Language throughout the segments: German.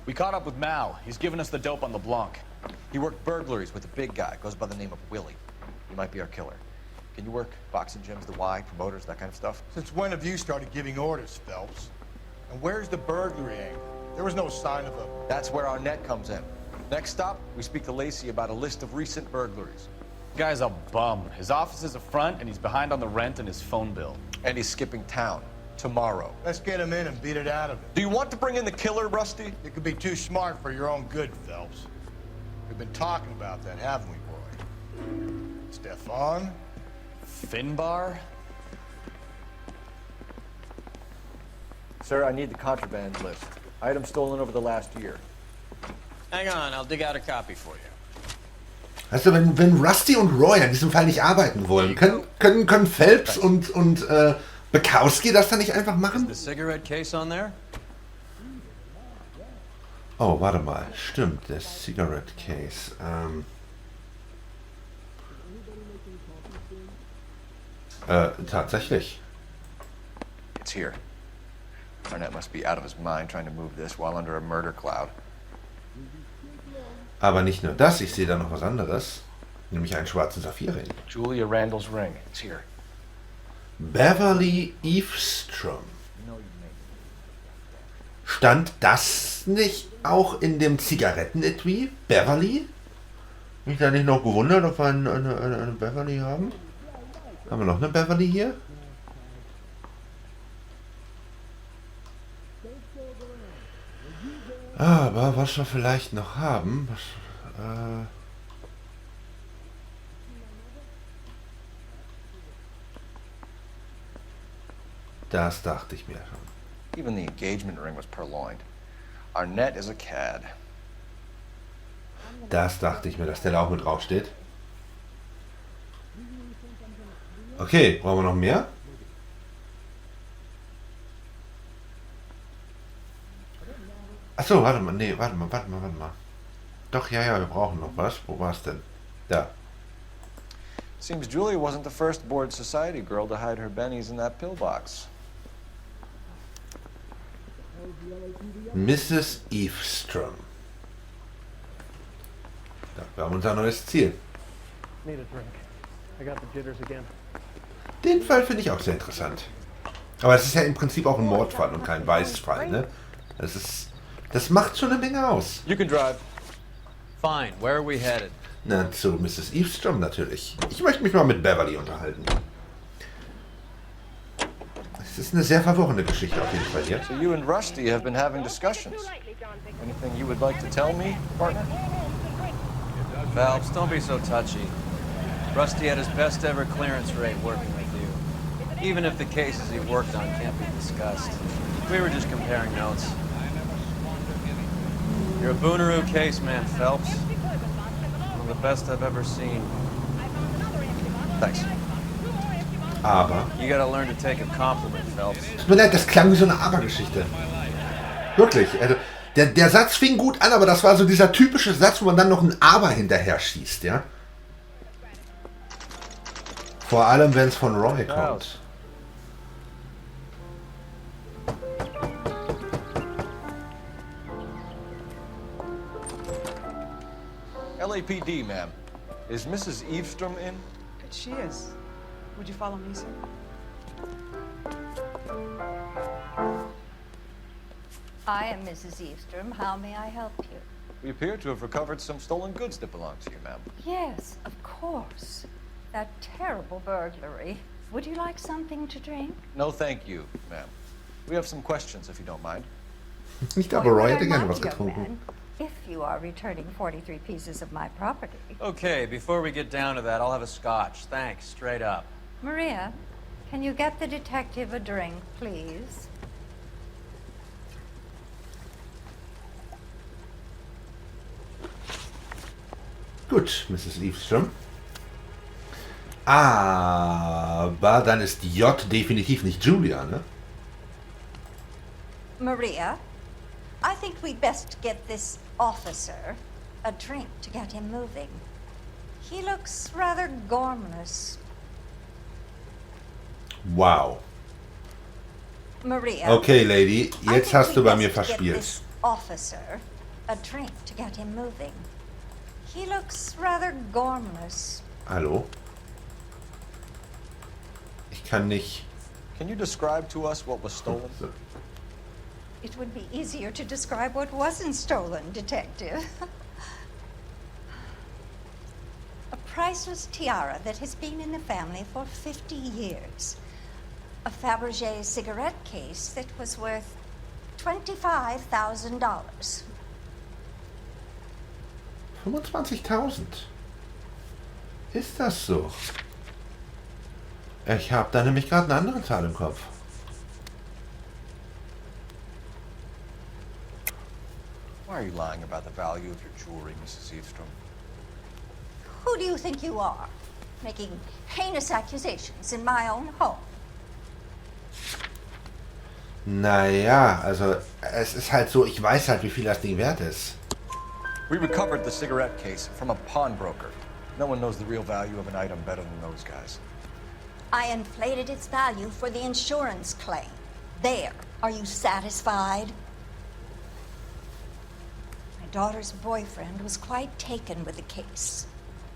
We caught up with Mal. He's given us the dope on the Blanc. He worked burglaries with a big guy. Goes by the name of Willie. He might be our killer. Can you work boxing gyms, the Y, promoters, that kind of stuff? Since when have you started giving orders, Phelps? And where's the burglary angle? There was no sign of a... That's where our net comes in. Next stop, we speak to Lacey about a list of recent burglaries. Guy's a bum. His office is a front, and he's behind on the rent and his phone bill. And he's skipping town tomorrow. Let's get him in and beat it out of him. Do you want to bring in the killer, Rusty? You could be too smart for your own good, Phelps. We've been talking about that, haven't we, boy? Stefan? Finbar? Sir, I need the contraband list. Items stolen over the last year. Hang on, I'll dig out a copy for you. Also, wenn Rusty und Roy an diesem Fall nicht arbeiten wollen, können Phelps und Bukowski das dann nicht einfach machen? Is the cigarette case on there? Oh, warte mal. Stimmt, der Cigarette Case. Tatsächlich. It's here. Arnett must be out of his mind trying to move this while under a murder cloud. Aber nicht nur das, ich sehe da noch was anderes. Nämlich einen schwarzen Saphirring. Julia Randall's ring. It's here. Beverly Eavesdrom. Stand das nicht auch in dem Zigarettenetui? Beverly? Mich da nicht noch gewundert, ob wir eine Beverly haben? Haben wir noch eine Beverly hier? Aber was wir vielleicht noch haben... das dachte ich mir schon. Even the engagement ring was purloined. Arnett is a cad. Das dachte ich mir, dass der da auch mit drauf steht. Okay, brauchen wir noch mehr? Achso, warte mal, nee, warte mal. Doch, ja, wir brauchen noch was. Wo war es denn? Da. Seems Julia wasn't the first bored society girl to hide her bennies in that pillbox. Mrs. Eavesdrom. Wir haben unser neues Ziel. Need a drink. I got the jitters again. Den Fall finde ich auch sehr interessant. Aber es ist ja im Prinzip auch ein Mordfall und kein Weißfall, ne? Das macht schon eine Menge aus. You can drive. Fine, where are we headed? Na, zu Mrs. Eavesdrom natürlich. Ich möchte mich mal mit Beverly unterhalten. Es ist eine sehr verworrene Geschichte auf jeden Fall hier. So you and Rusty have been having discussions. Anything you would like to tell me, partner? Phelps, don't be so touchy. Rusty had his best ever clearance rate working with you. Even if the cases he worked on can't be discussed. We were just comparing notes. You're a Booneroo case man, Phelps. One of the best I've ever seen. Thanks. Aber... You gotta learn to take a compliment, Phelps. Tut mir leid, das klang wie so eine Aber-Geschichte. Wirklich. Also, der Satz fing gut an, aber das war so dieser typische Satz, wo man dann noch ein Aber hinterher schießt, ja? Vor allem, wenn es von Roy kommt. LAPD, ma'am. Is Mrs. Eavesdrom in? She is. Would you follow me, sir? I am Mrs. Eavesdrom. How may I help you? We appear to have recovered some stolen goods that belong to you, ma'am. Yes, of course. That terrible burglary. Would you like something to drink? No, thank you, ma'am. We have some questions, if you don't mind. Ich glaube, Roy hätte gerne was getrunken. If you are returning 43 pieces of my property. Okay, before we get down to that, I'll have a scotch. Thanks, straight up. Maria, can you get the detective a drink, please? Gut, Mrs. Eavesdrom. Aber dann ist J definitiv nicht Julia, ne? Maria, I think we'd best get this officer a drink to get him moving. He looks rather gormless. Wow. Maria. Okay, Lady, I jetzt think hast du we'd bei mir best get verspielt. this officer a drink to get him moving. He looks rather gormless. Hallo? Ich kann nicht... Can you describe to us what was stolen? So. It would be easier to describe what wasn't stolen, Detective. A priceless tiara that has been in the family for 50 years. A Fabergé cigarette case that was worth $25,000. 25.000. Ist das so? Ich habe da nämlich gerade eine andere Zahl im Kopf. Why are you lying about the value of your jewelry, Mrs. Eavestrom? Who do you think you are, making heinous accusations in my own home? Naja, also es ist halt so, ich weiß halt, wie viel das Ding wert ist. We recovered the cigarette case from a pawnbroker. No one knows the real value of an item better than those guys. I inflated its value for the insurance claim. There. Are you satisfied? My daughter's boyfriend was quite taken with the case.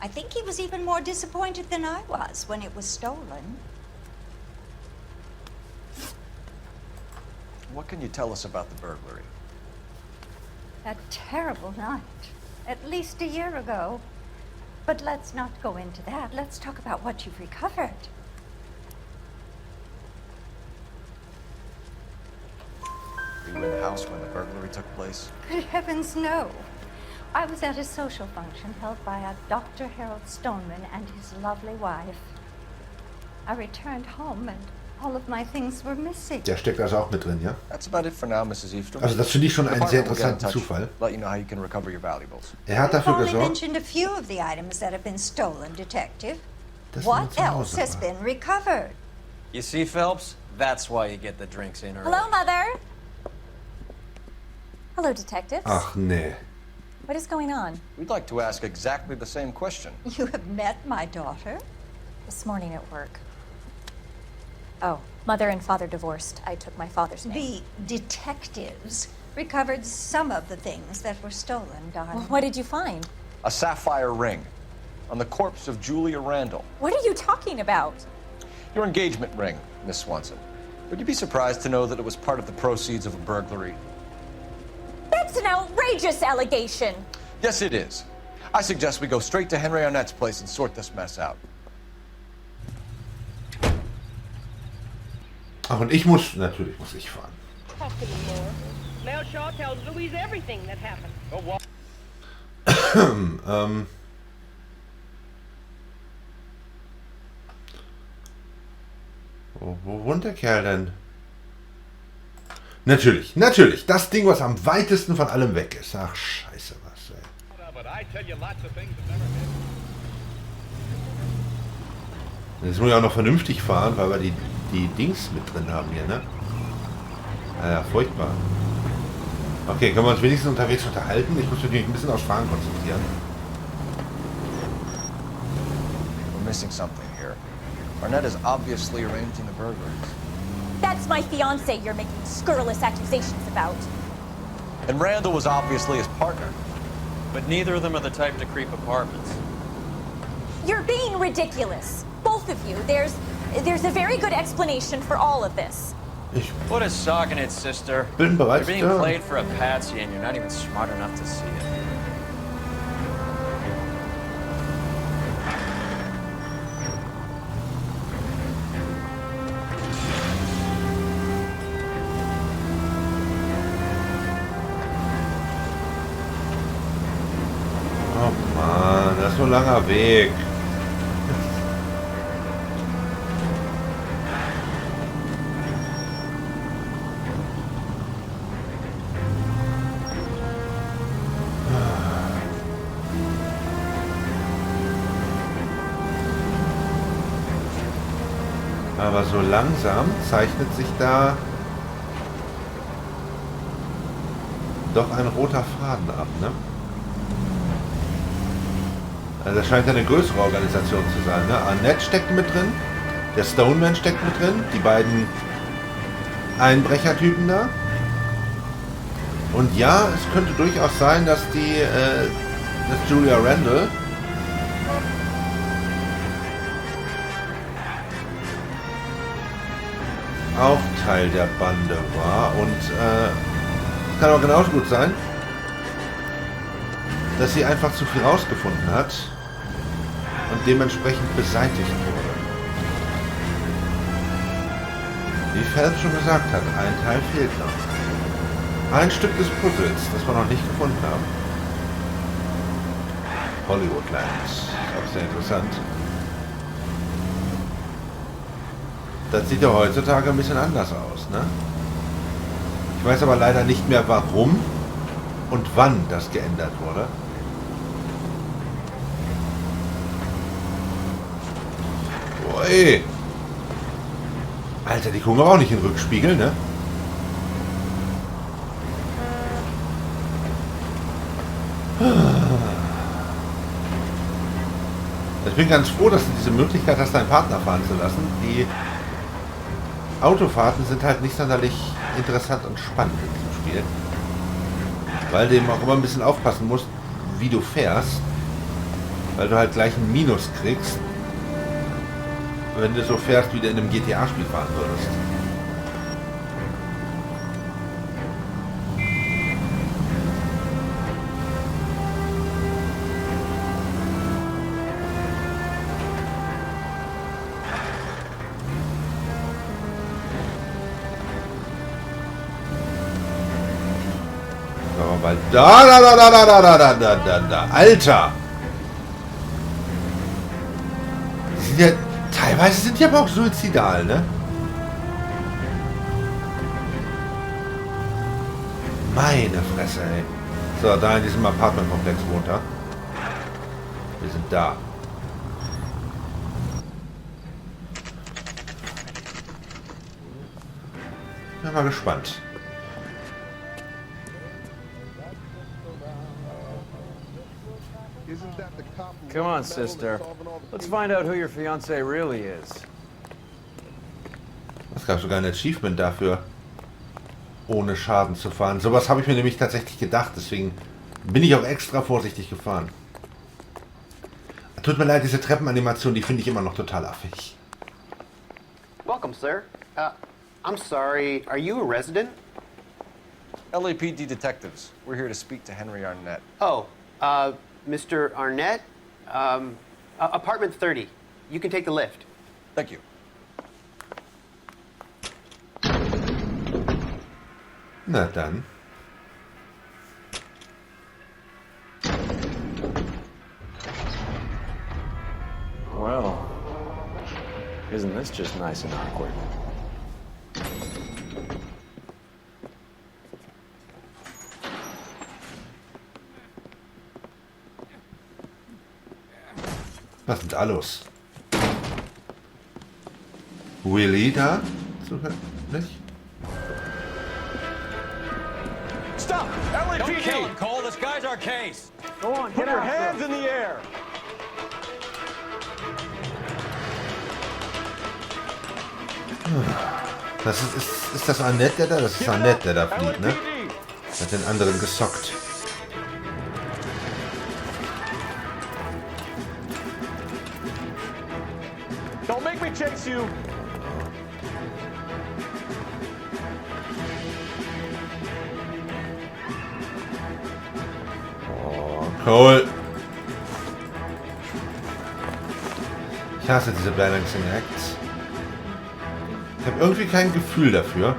I think he was even more disappointed than I was when it was stolen. What can you tell us about the burglary? A terrible night. At least a year ago. But let's not go into that. Let's talk about what you've recovered. Were you in the house when the burglary took place? Good heavens, no. I was at a social function held by a Dr. Harold Stoneman and his lovely wife. I returned home and all of my things were missing. Der steckt also auch mit drin, ja? That's about it for now, Mrs. Eavestrom. Also das finde ich schon einen sehr Department will get in interessanten touch, Zufall. let you know how you can recover your valuables. Er hat You've dafür only gesorgt, mentioned a few of the items that have been stolen, Detective. dass What er zu else Hause has war. been recovered? You see, Phelps? That's why you get the drinks in early. Hello, Mother. Hello, detectives. Ach nee. What is going on? We'd like to ask exactly the same question. You have met my daughter? This morning at work. Oh, mother and father divorced. I took my father's name. The detectives recovered some of the things that were stolen, darling. Well, what did you find? A sapphire ring on the corpse of Julia Randall. What are you talking about? Your engagement ring, Miss Swanson. Would you be surprised to know that it was part of the proceeds of a burglary? That's an outrageous allegation. Yes, it is. I suggest we go straight to Henry Arnett's place and sort this mess out. Ach, und natürlich muss ich fahren. Talk to me more. Mel Shaw tells Louise everything that happened. Wo wohnt der Kerl denn? Natürlich. Das Ding, was am weitesten von allem weg ist. Ach, scheiße, was, ey. Jetzt muss ich auch noch vernünftig fahren, weil wir die Dings mit drin haben hier, ne? Naja, furchtbar. Okay, können wir uns wenigstens unterwegs unterhalten? Ich muss mich ein bisschen aufs Fahren konzentrieren. We're missing something here. Arnett is obviously arranging the burglaries. That's my fiance you're making scurrilous accusations about. And Randall was obviously his partner. But neither of them are the type to creep apartments. You're being ridiculous. Both of you. There's a very good explanation for all of this. Ich What is sogging it, sister? bin You're bereits being da. played for a patsy and you're not even smart enough to see it. Oh Mann, das ist so ein langer Weg. Aber so langsam zeichnet sich da doch ein roter Faden ab, ne? Also das scheint eine größere Organisation zu sein, ne? Arnett steckt mit drin, der Stoneman steckt mit drin, die beiden Einbrechertypen da. Und ja, es könnte durchaus sein, dass dass Julia Randall auch Teil der Bande war. Und es kann auch genauso gut sein, dass sie einfach zu viel rausgefunden hat und dementsprechend beseitigt wurde. Wie Phelps schon gesagt hat, ein Teil fehlt noch. Ein Stück des Puzzles, das wir noch nicht gefunden haben. Hollywoodland, auch sehr interessant. Das sieht ja heutzutage ein bisschen anders aus, ne? Ich weiß aber leider nicht mehr warum und wann das geändert wurde. Ui. Alter, die gucken aber auch nicht in den Rückspiegel, ne? Ich bin ganz froh, dass du diese Möglichkeit hast, deinen Partner fahren zu lassen. Die Autofahrten sind halt nicht sonderlich interessant und spannend in diesem Spiel. Weil du eben auch immer ein bisschen aufpassen musst, wie du fährst. Weil du halt gleich ein Minus kriegst, wenn du so fährst, wie du in einem GTA-Spiel fahren würdest. So, weil da, Alter! Die sind ja, teilweise sind die aber auch suizidal, ne? Meine Fresse, ey. So, da in diesem Apartmentkomplex wohnt er. Wir sind da. Bin mal gespannt. Come on, sister. Let's find out who your fiancé really is. Es gab sogar ein Achievement dafür, ohne Schaden zu fahren. Sowas habe ich mir nämlich tatsächlich gedacht, deswegen bin ich auch extra vorsichtig gefahren. Tut mir leid, diese Treppenanimation, die finde ich immer noch total affig. Welcome, sir. I'm sorry, are you a resident? LAPD detectives. We're here to speak to Henry Arnett. Oh, Mr. Arnett? Apartment 30. You can take the lift. Thank you. Na dann. Well, isn't this just nice and awkward? Was ist da los? Willy da? Nicht? Stop! LAPD! Don't kill him, Cole. This guy's our case. Go on, Put your hands in the air. Das ist das Arnett, der da? Das ist Arnett, der da fliegt, ne? Hat den anderen gesockt. Don't make me chase you. Oh, Cole. Ich hasse diese Balancing Acts. Ich habe irgendwie kein Gefühl dafür.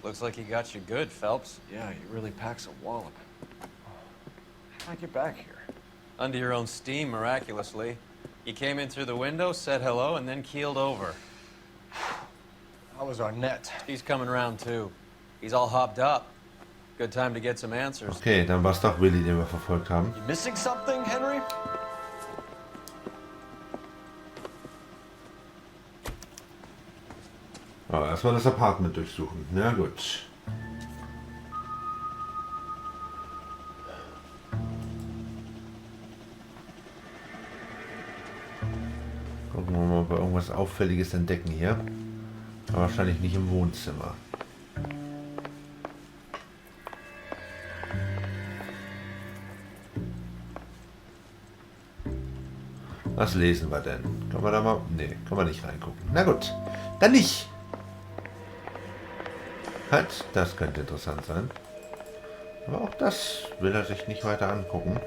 Looks like he got you good, Phelps. Yeah, he really packs a wallop. How'd I get back here? Under your own steam, miraculously. You came in through the window, said hello, and then keeled over. How was Arnett? He's coming around, too. He's all hopped up. Good time to get some answers. Okay, dann war es doch Willy, den wir verfolgt haben. You missing something, Henry? Oh, erstmal das Apartment durchsuchen. Na gut. Gucken wir mal, ob wir irgendwas Auffälliges entdecken hier. Aber wahrscheinlich nicht im Wohnzimmer. Was lesen wir denn? Können wir da mal... Nee, können wir nicht reingucken. Na gut, dann nicht. Halt, das könnte interessant sein. Aber auch das will er sich nicht weiter angucken.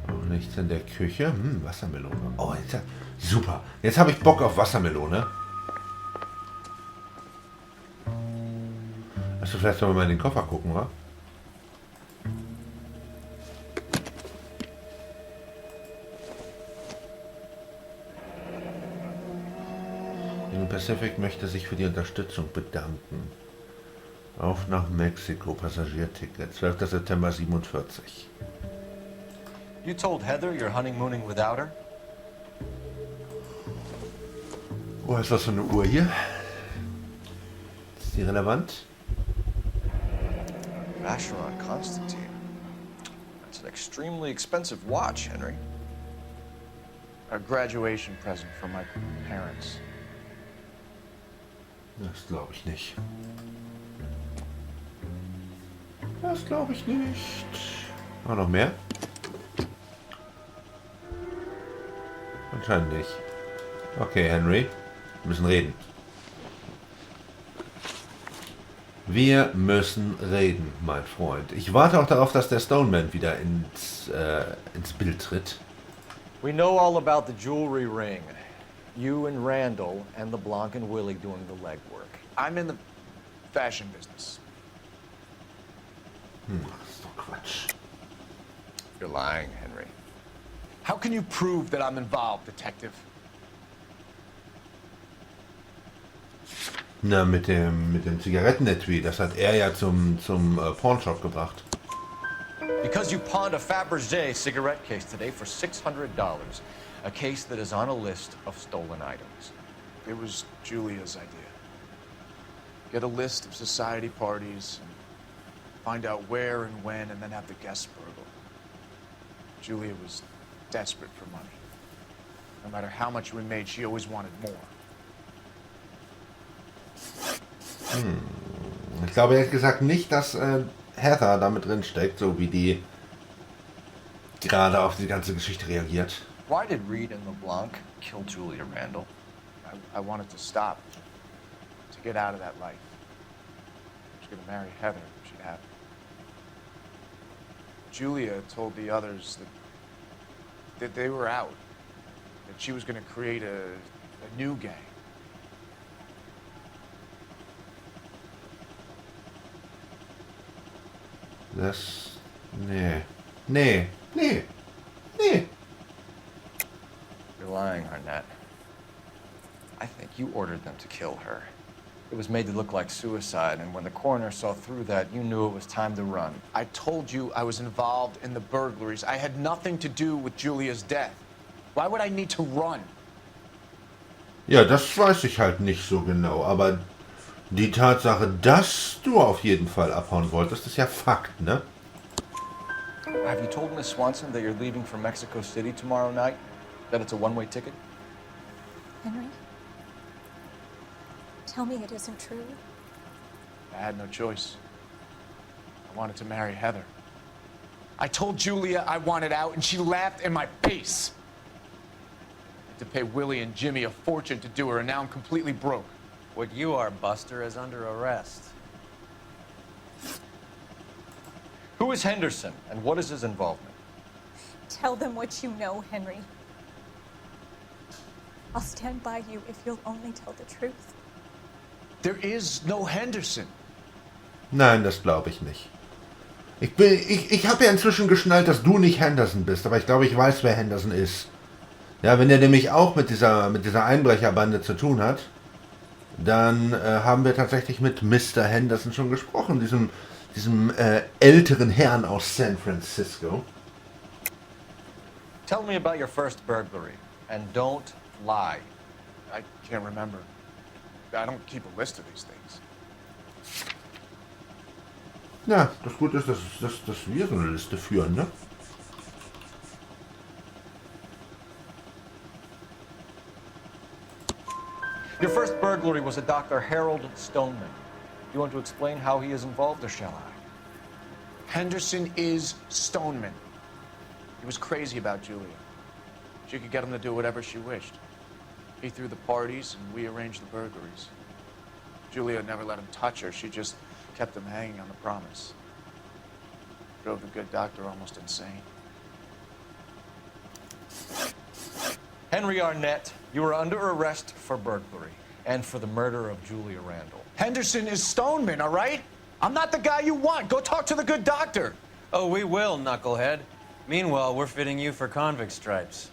Auch nichts in der Küche. Wassermelone. Oh, jetzt, super. Jetzt habe ich Bock auf Wassermelone. Lass du vielleicht noch mal in den Koffer gucken, wa? Union Pacific möchte sich für die Unterstützung bedanken. Auf nach Mexiko, Passagierticket, 12. September 47. You told Heather you're honeymooning without her? Oh, ist das für eine Uhr hier? Ist die relevant? Vacheron Constantine. That's an extremely expensive watch, Henry. A graduation present from my parents. Das glaube ich nicht. Das glaube ich nicht. Auch noch mehr? Anscheinend nicht. Okay, Henry. Wir müssen reden. Wir müssen reden, mein Freund. Ich warte auch darauf, dass der Stoneman wieder ins Bild tritt. We know all about the jewelry ring. You and Randall and LeBlanc and Willie doing the legwork. I'm in the fashion business. Das ist doch Quatsch. You're lying, Henry. How can you prove that I'm involved, Detective? Na, mit dem Zigarettenetui, das hat er ja zum Pawnshop gebracht. Because you pawned a Fabergé cigarette case today for $600. A case that is on a list of stolen items. It was Julia's idea. Get a list of society parties, and find out where and when, and then have the guests burgle. Julia was desperate for money. No matter how much we made, she always wanted more. Ich glaube ehrlich gesagt nicht, dass Heather damit drin steckt, so wie die gerade auf die ganze Geschichte reagiert. Why did Reed and LeBlanc kill Julia Randall? I wanted to stop, to get out of that life. I was going to marry Heather if she'd have it. Julia told the others that they were out, that she was going to create a new gang. Das... Nee. You're lying, Arnett. I think you ordered them to kill her. It was made to look like suicide, and when the coroner saw through that, you knew it was time to run. I told you I was involved in the burglaries. I had nothing to do with Julia's death. Why would I need to run? Ja, das weiß ich halt nicht so genau, aber die Tatsache, dass du auf jeden Fall abhauen wolltest, ist ja Fakt, ne? Have you told Miss Swanson that you're leaving for Mexico City tomorrow night? That it's a one-way ticket? Henry? Tell me it isn't true. I had no choice. I wanted to marry Heather. I told Julia I wanted out, and she laughed in my face. I had to pay Willie and Jimmy a fortune to do her, and now I'm completely broke. What you are, Buster, is under arrest. Who is Henderson, and what is his involvement? Tell them what you know, Henry. I'll stand by you if you'll only tell the truth. There is no Henderson. Nein, das glaube ich nicht. Ich habe ja inzwischen geschnallt, dass du nicht Henderson bist, aber ich glaube, ich weiß, wer Henderson ist. Ja, wenn er nämlich auch mit dieser Einbrecherbande zu tun hat, dann haben wir tatsächlich mit Mr. Henderson schon gesprochen, diesem älteren Herrn aus San Francisco. Tell me about your first burglary, And don't lie. I can't remember. I don't keep a list of these things. Ja, das Gute ist, dass wir so eine Liste führen, ne? Your first burglary was a Dr. Harold Stoneman. You want to explain how he is involved, or shall I? Henderson is Stoneman. He was crazy about Julia. She could get him to do whatever she wished. He threw the parties, and we arranged the burglaries. Julia never let him touch her. She just kept him hanging on the promise. Drove the good doctor almost insane. Henry Arnett, you are under arrest for burglary and for the murder of Julia Randall. Henderson is Stoneman, all right? I'm not the guy you want. Go talk to the good doctor. Oh, we will, knucklehead. Meanwhile, we're fitting you for convict stripes.